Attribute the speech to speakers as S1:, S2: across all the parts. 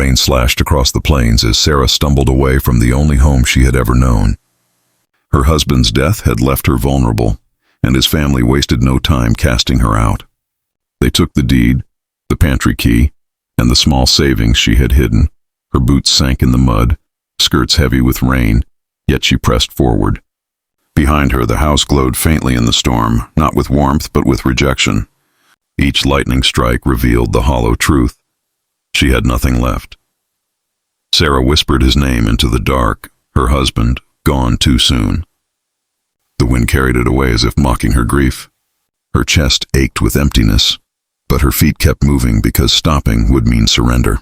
S1: Rain slashed across the plains as Sarah stumbled away from the only home she had ever known. Her husband's death had left her vulnerable, and his family wasted no time casting her out. They took the deed, the pantry key, and the small savings she had hidden. Her boots sank in the mud, skirts heavy with rain, yet she pressed forward. Behind her, the house glowed faintly in the storm, not with warmth but with rejection. Each lightning strike revealed the hollow truth. She had nothing left. Sarah whispered his name into the dark, her husband, gone too soon. The wind carried it away as if mocking her grief. Her chest ached with emptiness, but her feet kept moving because stopping would mean surrender.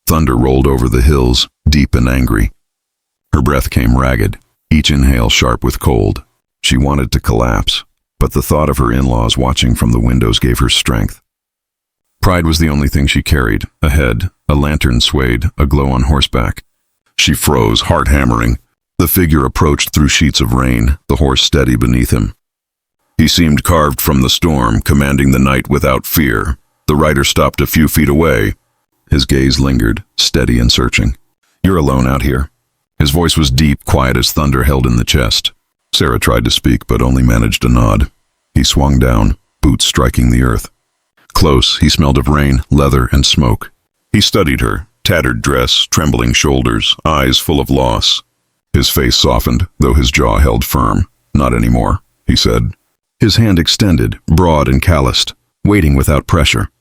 S1: Thunder rolled over the hills, deep and angry. Her breath came ragged, each inhale sharp with cold. She wanted to collapse, but the thought of her in-laws watching from the windows gave her strength. Pride was the only thing she carried. Ahead, a lantern swayed, aglow on horseback. She froze, heart hammering. The figure approached through sheets of rain, the horse steady beneath him. He seemed carved from the storm, commanding the night without fear. The rider stopped a few feet away. His gaze lingered, steady and searching. "You're alone out here." His voice was deep, quiet as thunder held in the chest. Sarah tried to speak, but only managed a nod. He swung down, boots striking the earth. Close, he smelled of rain, leather, and smoke. He studied her, tattered dress, trembling shoulders, eyes full of loss. His face softened, though his jaw held firm. "Not anymore," he said. His hand extended, broad and calloused, waiting without pressure.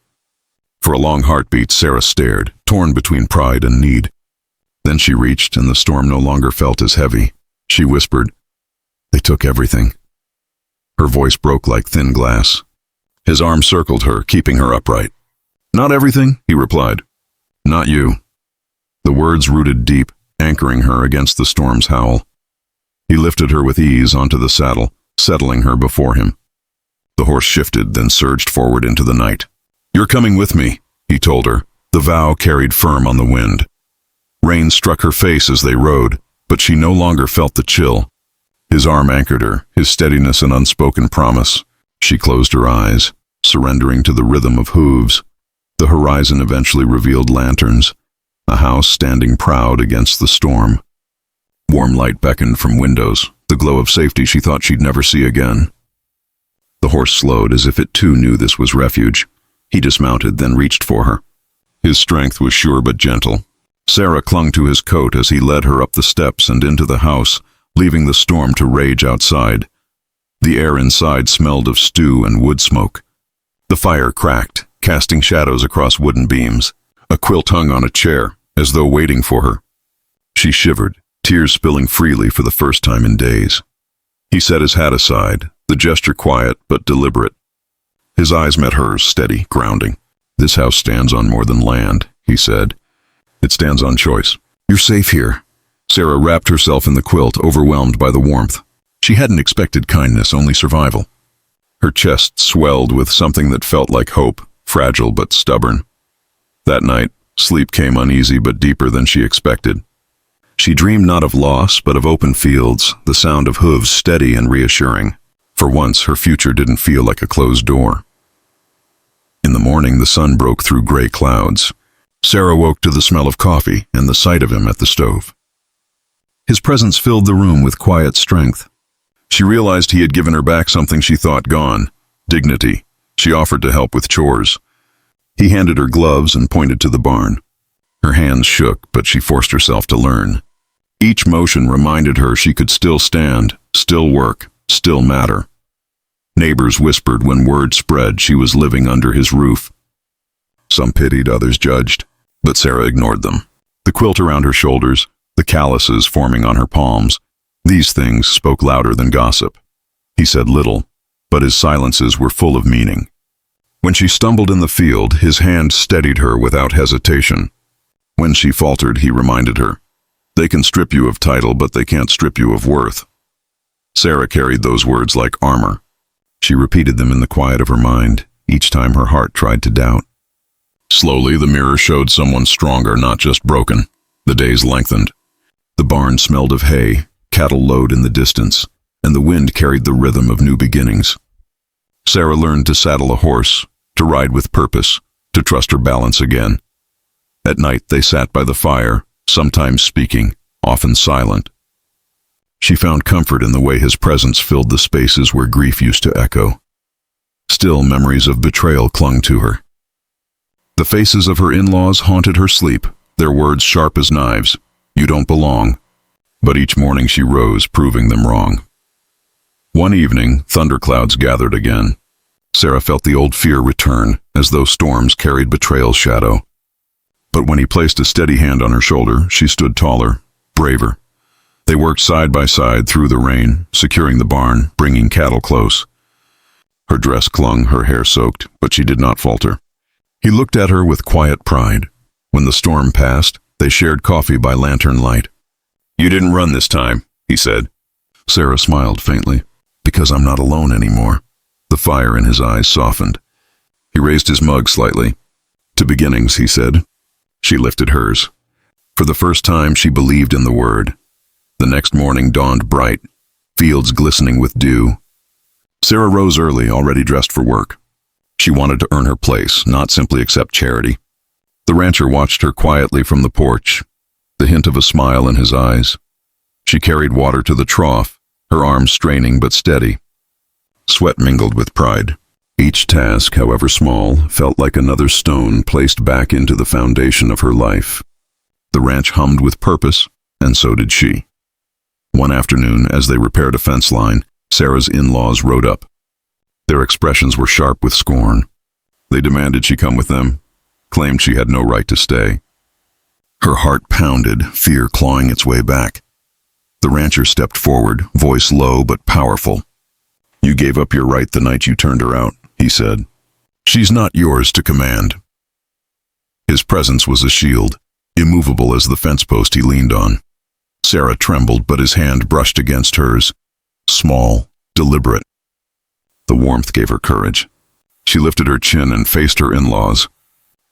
S1: For a long heartbeat, Sarah stared, torn between pride and need. Then she reached, and the storm no longer felt as heavy. She whispered, "They took everything." Her voice broke like thin glass. His arm circled her, keeping her upright. "Not everything," he replied. "Not you." The words rooted deep, anchoring her against the storm's howl. He lifted her with ease onto the saddle, settling her before him. The horse shifted, then surged forward into the night. "You're coming with me," he told her. The vow carried firm on the wind. Rain struck her face as they rode, but she no longer felt the chill. His arm anchored her, his steadiness an unspoken promise. She closed her eyes, surrendering to the rhythm of hooves. The horizon eventually revealed lanterns, a house standing proud against the storm. Warm light beckoned from windows, the glow of safety she thought she'd never see again. The horse slowed as if it too knew this was refuge. He dismounted, then reached for her. His strength was sure but gentle. Sarah clung to his coat as he led her up the steps and into the house, leaving the storm to rage outside. The air inside smelled of stew and wood smoke. The fire cracked, casting shadows across wooden beams. A quilt hung on a chair, as though waiting for her. She shivered, tears spilling freely for the first time in days. He set his hat aside, the gesture quiet but deliberate. His eyes met hers, steady, grounding. "This house stands on more than land," he said. "It stands on choice. You're safe here." Sarah wrapped herself in the quilt, overwhelmed by the warmth. She hadn't expected kindness, only survival. Her chest swelled with something that felt like hope, fragile but stubborn. That night, sleep came uneasy but deeper than she expected. She dreamed not of loss, but of open fields, the sound of hooves steady and reassuring. For once, her future didn't feel like a closed door. In the morning, the sun broke through gray clouds. Sarah woke to the smell of coffee and the sight of him at the stove. His presence filled the room with quiet strength. She realized he had given her back something she thought gone, dignity. She offered to help with chores. He handed her gloves and pointed to the barn. Her hands shook, but she forced herself to learn. Each motion reminded her she could still stand, still work, still matter. Neighbors whispered when word spread she was living under his roof. Some pitied, others judged, but Sarah ignored them. The quilt around her shoulders, the calluses forming on her palms, these things spoke louder than gossip. He said little, but his silences were full of meaning. When she stumbled in the field, his hand steadied her without hesitation. When she faltered, he reminded her, "They can strip you of title, but they can't strip you of worth." Sarah carried those words like armor. She repeated them in the quiet of her mind, each time her heart tried to doubt. Slowly, the mirror showed someone stronger, not just broken. The days lengthened. The barn smelled of hay, cattle lowed in the distance, and the wind carried the rhythm of new beginnings. Sarah learned to saddle a horse, to ride with purpose, to trust her balance again. At night they sat by the fire, sometimes speaking, often silent. She found comfort in the way his presence filled the spaces where grief used to echo. Still, memories of betrayal clung to her. The faces of her in-laws haunted her sleep, their words sharp as knives. "You don't belong." But each morning she rose, proving them wrong. One evening, thunderclouds gathered again. Sarah felt the old fear return, as though storms carried betrayal's shadow. But when he placed a steady hand on her shoulder, she stood taller, braver. They worked side by side through the rain, securing the barn, bringing cattle close. Her dress clung, her hair soaked, but she did not falter. He looked at her with quiet pride. When the storm passed, they shared coffee by lantern light. "You didn't run this time," he said. Sarah smiled faintly. "Because I'm not alone anymore." The fire in his eyes softened. He raised his mug slightly. "To beginnings," he said. She lifted hers. For the first time, she believed in the word. The next morning dawned bright, fields glistening with dew. Sarah rose early, already dressed for work. She wanted to earn her place, not simply accept charity. The rancher watched her quietly from the porch, the hint of a smile in his eyes. She carried water to the trough, her arms straining but steady. Sweat mingled with pride. Each task, however small, felt like another stone placed back into the foundation of her life. The ranch hummed with purpose, and so did she. One afternoon, as they repaired a fence line, Sarah's in-laws rode up. Their expressions were sharp with scorn. They demanded she come with them, claimed she had no right to stay. Her heart pounded, fear clawing its way back. The rancher stepped forward, voice low but powerful. "You gave up your right the night you turned her out," he said. "She's not yours to command." His presence was a shield, immovable as the fence post he leaned on. Sarah trembled, but his hand brushed against hers. Small, deliberate. The warmth gave her courage. She lifted her chin and faced her in-laws.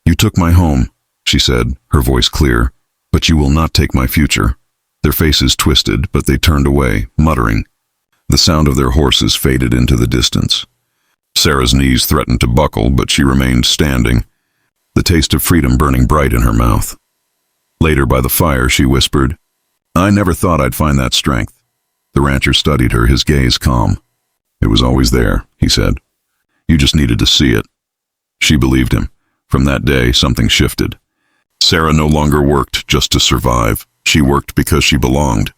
S1: "You took my home," she said, her voice clear, "but you will not take my future." Their faces twisted, but they turned away, muttering. The sound of their horses faded into the distance. Sarah's knees threatened to buckle, but she remained standing, the taste of freedom burning bright in her mouth. Later, by the fire, she whispered, "I never thought I'd find that strength." The rancher studied her, his gaze calm. "It was always there," he said. "You just needed to see it." She believed him. From that day, something shifted. Sarah no longer worked just to survive. She worked because she belonged.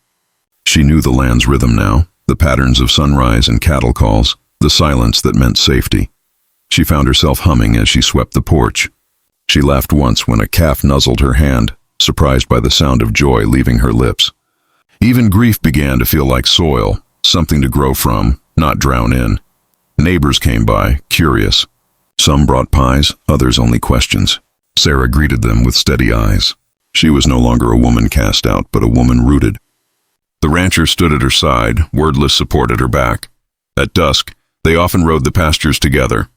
S1: She knew the land's rhythm now, the patterns of sunrise and cattle calls, the silence that meant safety. She found herself humming as she swept the porch. She laughed once when a calf nuzzled her hand, surprised by the sound of joy leaving her lips. Even grief began to feel like soil, something to grow from, not drown in. Neighbors came by, curious. Some brought pies, others only questions. Sarah greeted them with steady eyes. She was no longer a woman cast out, but a woman rooted. The rancher stood at her side, wordless support at her back. At dusk, they often rode the pastures together.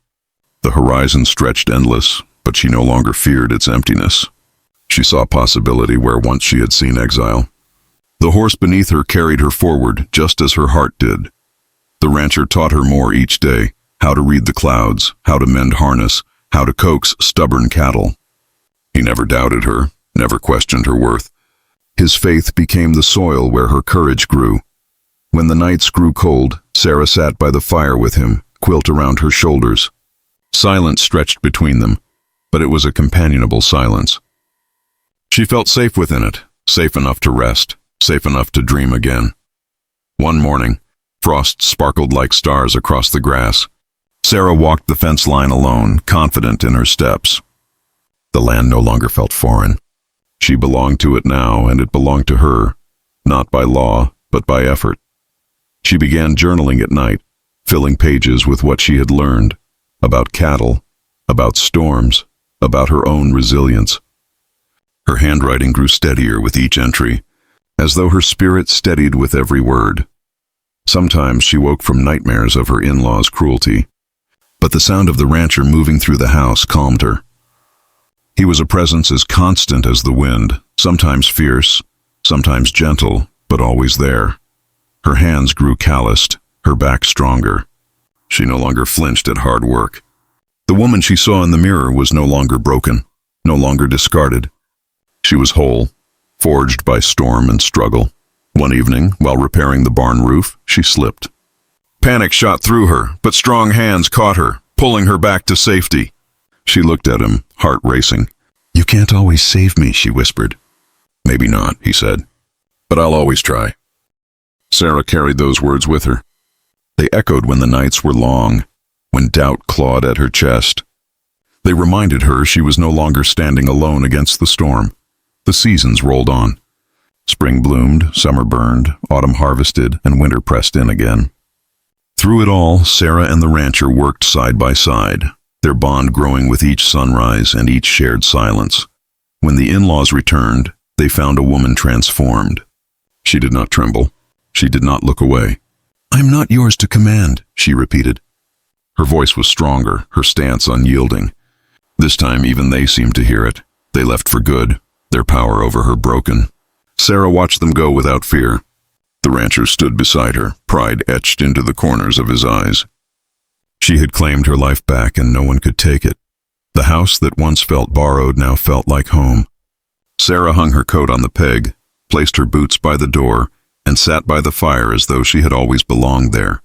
S1: The horizon stretched endless, but she no longer feared its emptiness. She saw possibility where once she had seen exile. The horse beneath her carried her forward, just as her heart did. The rancher taught her more each day, how to read the clouds, how to mend harness, how to coax stubborn cattle. He never doubted her, never questioned her worth. His faith became the soil where her courage grew. When the nights grew cold, Sarah sat by the fire with him, quilt around her shoulders. Silence stretched between them, but it was a companionable silence. She felt safe within it, safe enough to rest, safe enough to dream again. One morning, frost sparkled like stars across the grass. Sarah walked the fence line alone, confident in her steps. The land no longer felt foreign. She belonged to it now, and it belonged to her, not by law, but by effort. She began journaling at night, filling pages with what she had learned, about cattle, about storms, about her own resilience. Her handwriting grew steadier with each entry, as though her spirit steadied with every word. Sometimes she woke from nightmares of her in-laws' cruelty, but the sound of the rancher moving through the house calmed her. He was a presence as constant as the wind, sometimes fierce, sometimes gentle, but always there. Her hands grew calloused, her back stronger. She no longer flinched at hard work. The woman she saw in the mirror was no longer broken, no longer discarded. She was whole, forged by storm and struggle. One evening, while repairing the barn roof, she slipped. Panic shot through her, but strong hands caught her, pulling her back to safety. She looked at him, heart racing. "You can't always save me," she whispered. "Maybe not," he said, "but I'll always try." Sarah carried those words with her. They echoed when the nights were long, when doubt clawed at her chest. They reminded her she was no longer standing alone against the storm. The seasons rolled on. Spring bloomed, summer burned, autumn harvested, and winter pressed in again. Through it all, Sarah and the rancher worked side by side, their bond growing with each sunrise and each shared silence. When the in-laws returned, they found a woman transformed. She did not tremble. She did not look away. "I'm not yours to command," she repeated. Her voice was stronger, her stance unyielding. This time even they seemed to hear it. They left for good, their power over her broken. Sarah watched them go without fear. The rancher stood beside her, pride etched into the corners of his eyes. She had claimed her life back and no one could take it. The house that once felt borrowed now felt like home. Sarah hung her coat on the peg, placed her boots by the door, and sat by the fire as though she had always belonged there.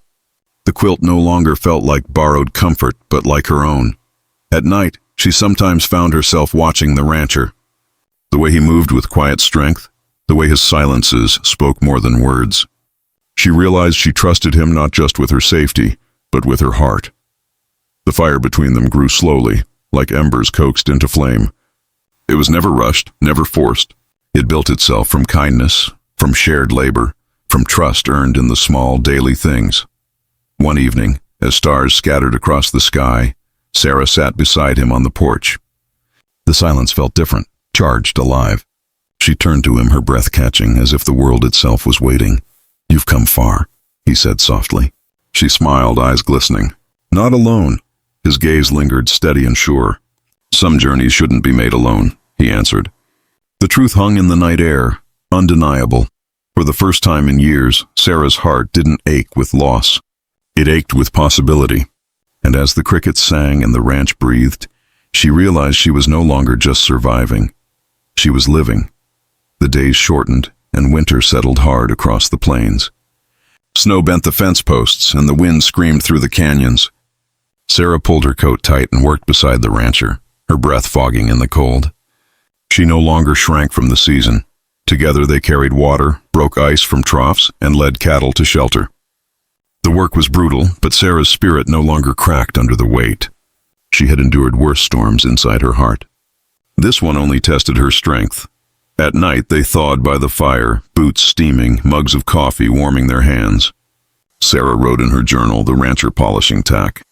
S1: The quilt no longer felt like borrowed comfort, but like her own. At night, she sometimes found herself watching the rancher. The way he moved with quiet strength, the way his silences spoke more than words. She realized she trusted him not just with her safety, but with her heart. The fire between them grew slowly, like embers coaxed into flame. It was never rushed, never forced. It built itself from kindness, from shared labor, from trust earned in the small daily things. One evening, as stars scattered across the sky, Sarah sat beside him on the porch. The silence felt different, charged, alive. She turned to him, her breath catching, as if the world itself was waiting. "You've come far," he said softly. She smiled, eyes glistening. "Not alone." His gaze lingered, steady and sure. "Some journeys shouldn't be made alone," he answered. The truth hung in the night air, undeniable. For the first time in years, Sarah's heart didn't ache with loss. It ached with possibility. And as the crickets sang and the ranch breathed, she realized she was no longer just surviving. She was living. The days shortened, and winter settled hard across the plains. Snow bent the fence posts, and the wind screamed through the canyons. Sarah pulled her coat tight and worked beside the rancher, her breath fogging in the cold. She no longer shrank from the season. Together they carried water, broke ice from troughs, and led cattle to shelter. The work was brutal, but Sarah's spirit no longer cracked under the weight. She had endured worse storms inside her heart. This one only tested her strength. At night they thawed by the fire, boots steaming, mugs of coffee warming their hands. Sarah wrote in her journal, the rancher polishing tack.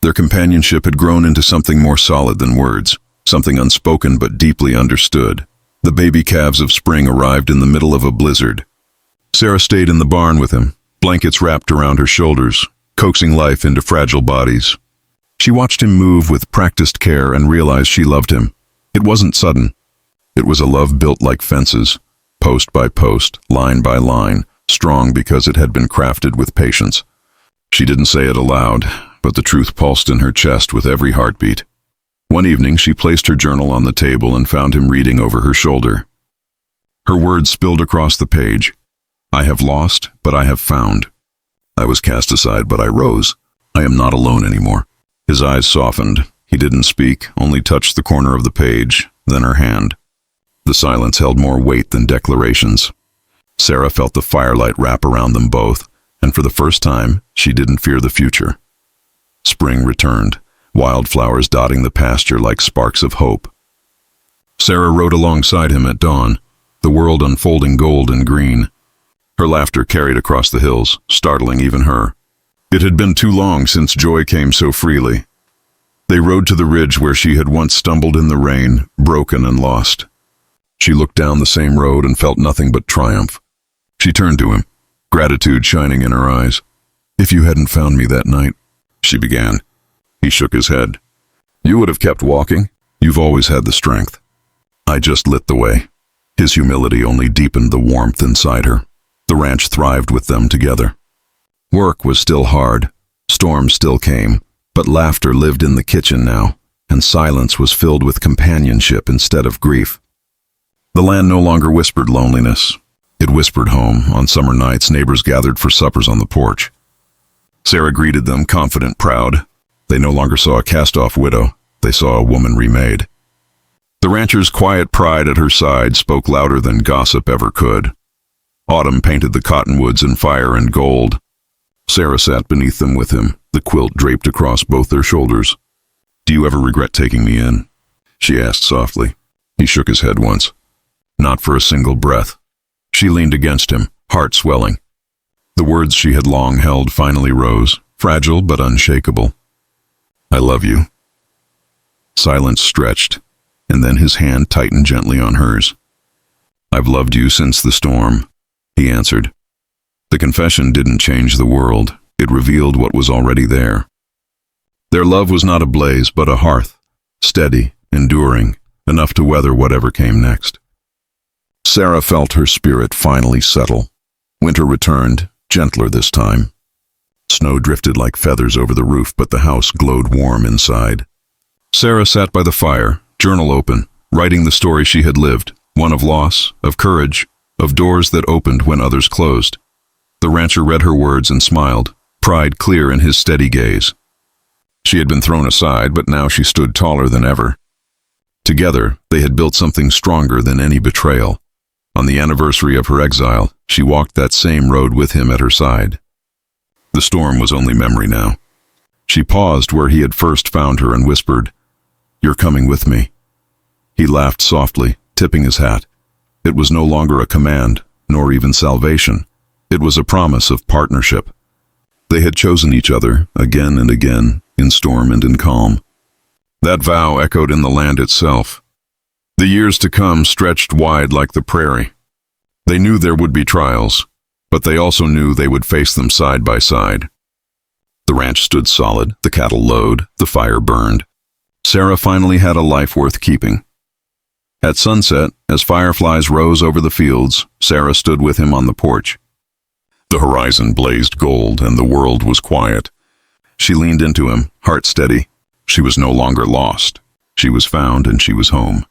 S1: Their companionship had grown into something more solid than words, something unspoken but deeply understood. The baby calves of spring arrived in the middle of a blizzard. Sarah stayed in the barn with him, blankets wrapped around her shoulders, coaxing life into fragile bodies. She watched him move with practiced care and realized she loved him. It wasn't sudden. It was a love built like fences, post by post, line by line, strong because it had been crafted with patience. She didn't say it aloud, but the truth pulsed in her chest with every heartbeat. One evening she placed her journal on the table and found him reading over her shoulder. Her words spilled across the page. "I have lost, but I have found. I was cast aside, but I rose. I am not alone anymore." His eyes softened. He didn't speak, only touched the corner of the page, then her hand. The silence held more weight than declarations. Sarah felt the firelight wrap around them both, and for the first time, she didn't fear the future. Spring returned, wildflowers dotting the pasture like sparks of hope. Sarah rode alongside him at dawn, the world unfolding gold and green. Her laughter carried across the hills, startling even her. It had been too long since joy came so freely. They rode to the ridge where she had once stumbled in the rain, broken and lost. She looked down the same road and felt nothing but triumph. She turned to him, gratitude shining in her eyes. "If you hadn't found me that night," she began. He shook his head. "You would have kept walking. You've always had the strength. I just lit the way." His humility only deepened the warmth inside her. The ranch thrived with them together. Work was still hard, storms still came, but laughter lived in the kitchen now, and silence was filled with companionship instead of grief. The land no longer whispered loneliness. It whispered home. On summer nights, neighbors gathered for suppers on the porch. Sarah greeted them, confident, proud. They no longer saw a cast-off widow. They saw a woman remade. The rancher's quiet pride at her side spoke louder than gossip ever could. Autumn painted the cottonwoods in fire and gold. Sarah sat beneath them with him, the quilt draped across both their shoulders. "Do you ever regret taking me in?" she asked softly. He shook his head once. Not for a single breath. She leaned against him, heart swelling. The words she had long held finally rose, fragile but unshakable. "I love you." Silence stretched, and then his hand tightened gently on hers. "I've loved you since the storm," he answered. The confession didn't change the world. It revealed what was already there. Their love was not a blaze, but a hearth, steady, enduring, enough to weather whatever came next. Sarah felt her spirit finally settle. Winter returned, gentler this time. Snow drifted like feathers over the roof, but the house glowed warm inside. Sarah sat by the fire, journal open, writing the story she had lived, one of loss, of courage, of doors that opened when others closed. The rancher read her words and smiled, pride clear in his steady gaze. She had been thrown aside, but now she stood taller than ever. Together, they had built something stronger than any betrayal. On the anniversary of her exile, she walked that same road with him at her side. The storm was only memory now. She paused where he had first found her and whispered, "You're coming with me." He laughed softly, tipping his hat. It was no longer a command, nor even salvation. It was a promise of partnership. They had chosen each other, again and again, in storm and in calm. That vow echoed in the land itself. The years to come stretched wide like the prairie. They knew there would be trials, but they also knew they would face them side by side. The ranch stood solid, the cattle lowed, the fire burned. Sarah finally had a life worth keeping. At sunset, as fireflies rose over the fields, Sarah stood with him on the porch. The horizon blazed gold, and the world was quiet. She leaned into him, heart steady. She was no longer lost. She was found, and she was home.